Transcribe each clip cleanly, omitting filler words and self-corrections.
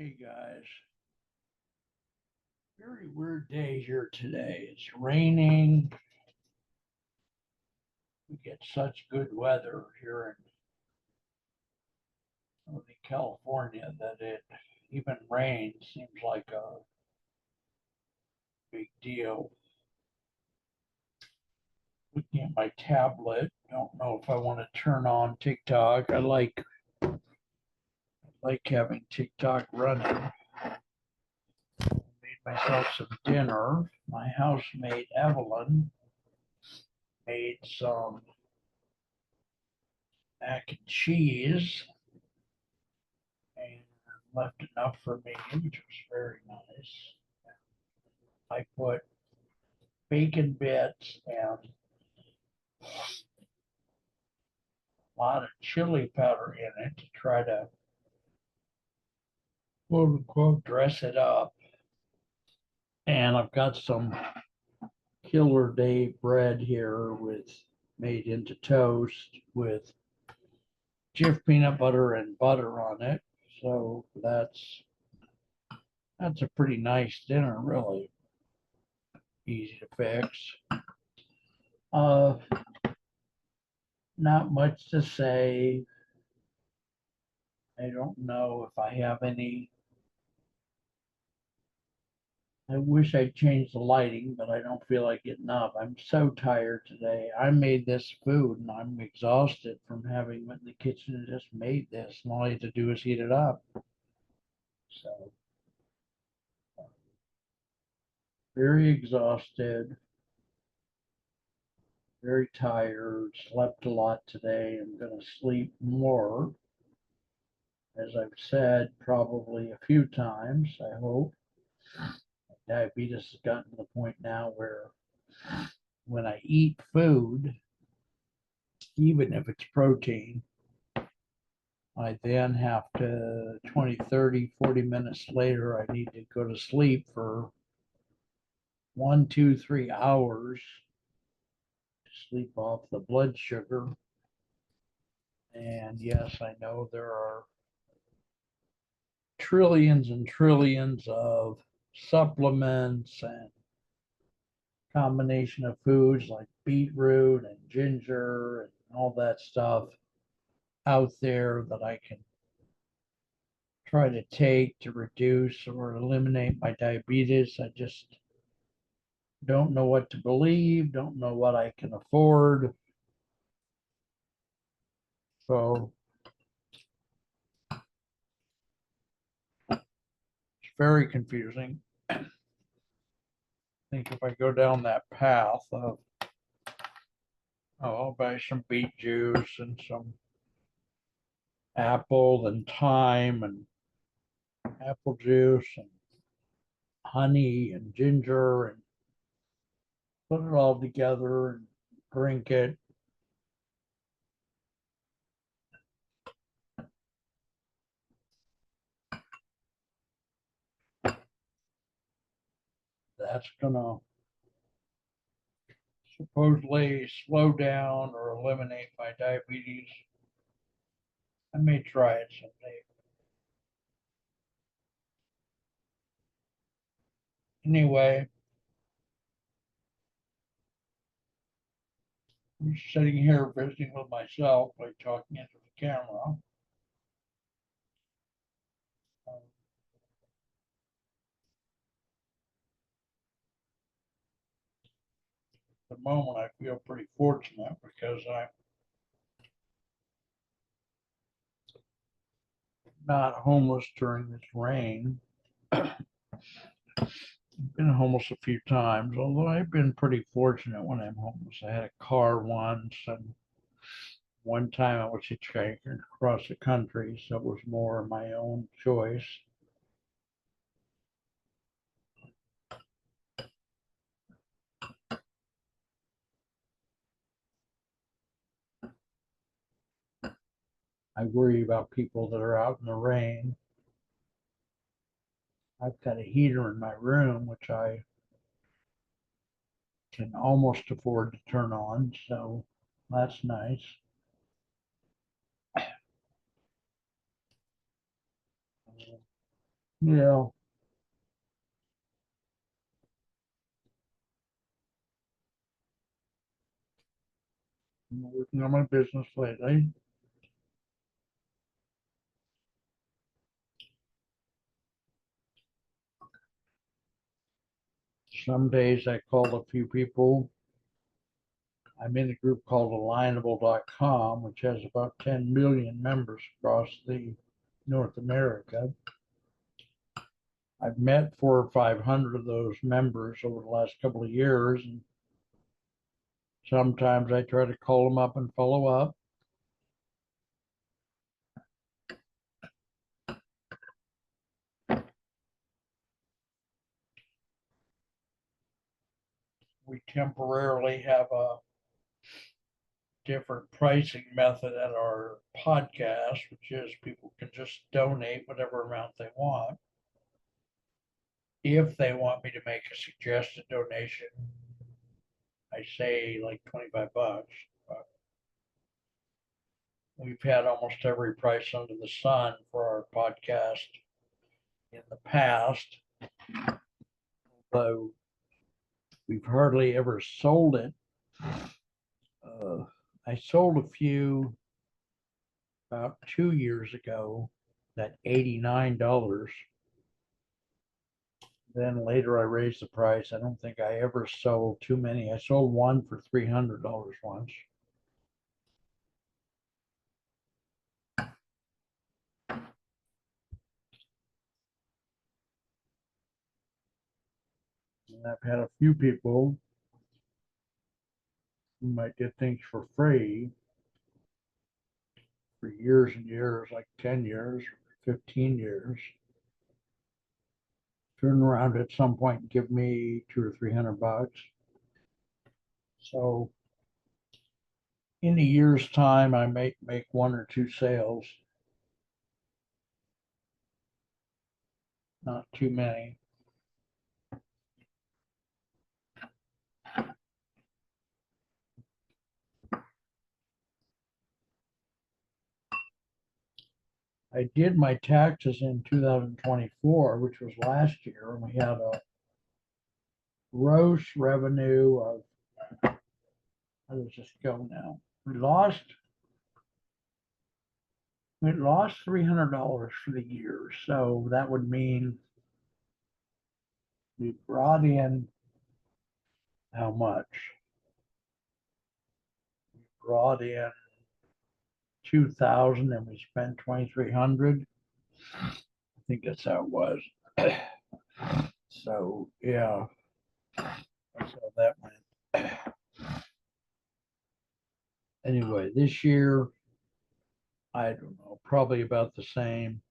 Hey guys, very weird day here today. It's raining. We get such good weather here in Northern California that it even rain seems like a big deal. Looking at my tablet, don't know if I want to turn on TikTok. I like having TikTok running. Made myself some dinner. My housemate Evelyn made some mac and cheese and left enough for me, which was very nice. I put bacon bits and a lot of chili powder in it to try to quote unquote dress it up. And I've got some Killer Day bread here with made into toast with Jif peanut butter and butter on it. So that's a pretty nice dinner, really easy to fix. Uh, Not much to say. I don't know if I have any. I wish I'd changed the lighting, but I don't feel like getting up. I'm so tired today. I made this food and I'm exhausted from having went in the kitchen and just made this. And all I had to do is heat it up. So very exhausted, very tired, slept a lot today. I'm gonna sleep more, as I've said probably a few times, I hope. Diabetes has gotten to the point now where when I eat food, even if it's protein, I then have to 20, 30, 40 minutes later, I need to go to sleep for 1, 2, 3 hours to sleep off the blood sugar. And yes, I know there are trillions and trillions of supplements and combination of foods like beetroot and ginger and all that stuff out there that I can try to take to reduce or eliminate my diabetes. I just don't know what to believe, don't know what I can afford. So it's very confusing. I think if I go down that path of, oh, I'll buy some beet juice and some apple and thyme and apple juice and honey and ginger and put it all together and drink it. That's gonna supposedly slow down or eliminate my diabetes. I may try it someday. Anyway, I'm sitting here visiting with myself by talking into the camera. At the moment, I feel pretty fortunate because I'm not homeless during this rain. I've been homeless a few times, although I've been pretty fortunate when I'm homeless. I had a car once, and one time I was hitchhiking across the country, so it was more my own choice. I worry about people that are out in the rain. I've got a heater in my room, which I can almost afford to turn on, so that's nice. Yeah. I'm working on my business lately. Some days I call a few people. I'm in a group called alignable.com, which has about 10 million members across the North America. I've met 400 or 500 of those members over the last couple of years, and sometimes I try to call them up and follow up. We temporarily have a different pricing method at our podcast, which is people can just donate whatever amount they want. If they want me to make a suggested donation, I say like 25 bucks. But we've had almost every price under the sun for our podcast in the past, though we've hardly ever sold it. I sold a few about 2 years ago at $89. Then later I raised the price. I don't think I ever sold too many. I sold one for $300 once. And I've had a few people who might get things for free for years and years, like 10 years, 15 years, turn around at some point and give me 200 or 300 bucks. So in a year's time, I make one or two sales, not too many. I did my taxes in 2024, which was last year, and we had a gross revenue of, how does this go now? We lost $300 for the year. So that would mean we brought in how much? We brought in 2,000 and we spent 2,300. I think that's how it was. So yeah, that's how that went. Anyway, this year, I don't know, probably about the same.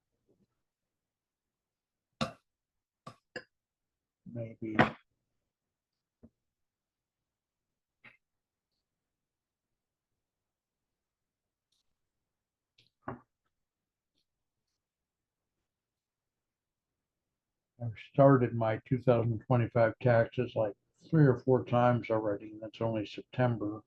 Maybe I've started my 2025 taxes like 3 or 4 times already, and that's only September.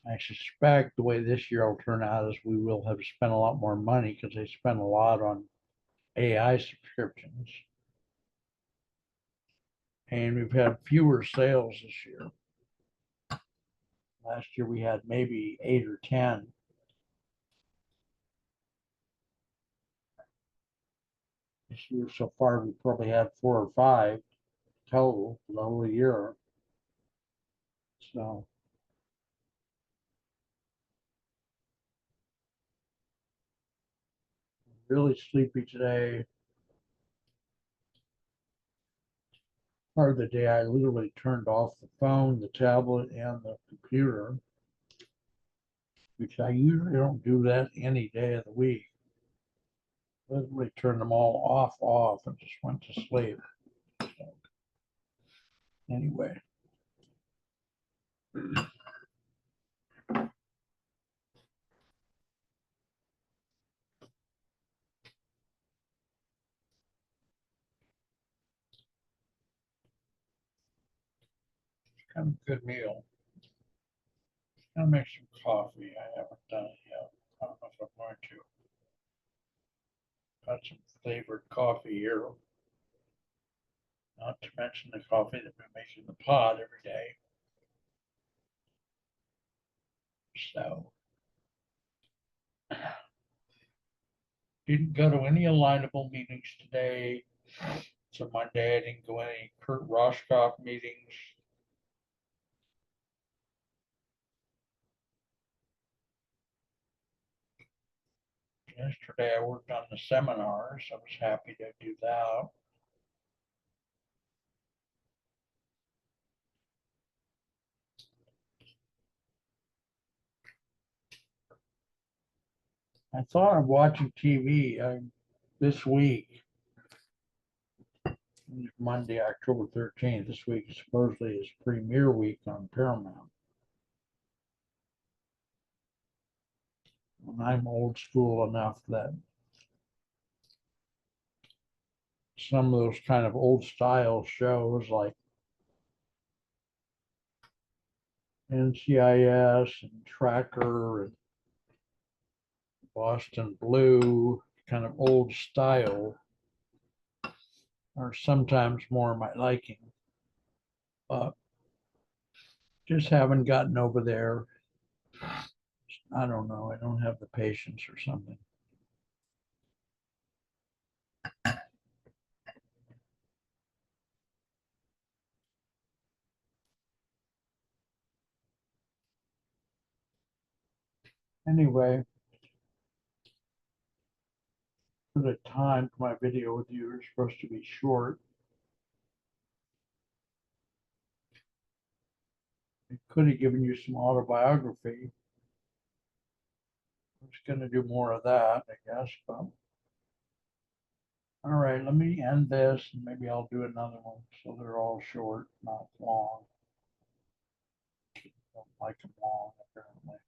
I suspect the way this year will turn out is we will have spent a lot more money because they spent a lot on AI subscriptions. And we've had fewer sales this year. Last year we had maybe 8 or 10. This year so far we probably had 4 or 5 total for the whole year. So really sleepy today. Part of the day I literally turned off the phone, the tablet, and the computer, which I usually don't do that any day of the week. Literally turned them all off, and just went to sleep. So, anyway. Kind of a good meal. Gonna make some coffee. I haven't done it yet. I don't know if I'm going to. Got some flavored coffee here. Not to mention the coffee that we make in the pot every day. So didn't go to any alignable meetings today. So Monday I didn't go to any Kurt Roshkoff meetings. Yesterday I worked on the seminars. I was happy to do that. I thought of watching TV this week. Monday, October 13th. This week supposedly is premiere week on Paramount. And I'm old school enough that some of those kind of old style shows like NCIS and Tracker and Boston Blue, kind of old style, are sometimes more my liking. But just haven't gotten over there. I don't know. I don't have the patience or something. Anyway, for the time for my video with you is supposed to be short. I could have given you some autobiography. I was going to do more of that, I guess. But all right, let me end this and maybe I'll do another one. So they're all short, not long. Don't like them long, apparently.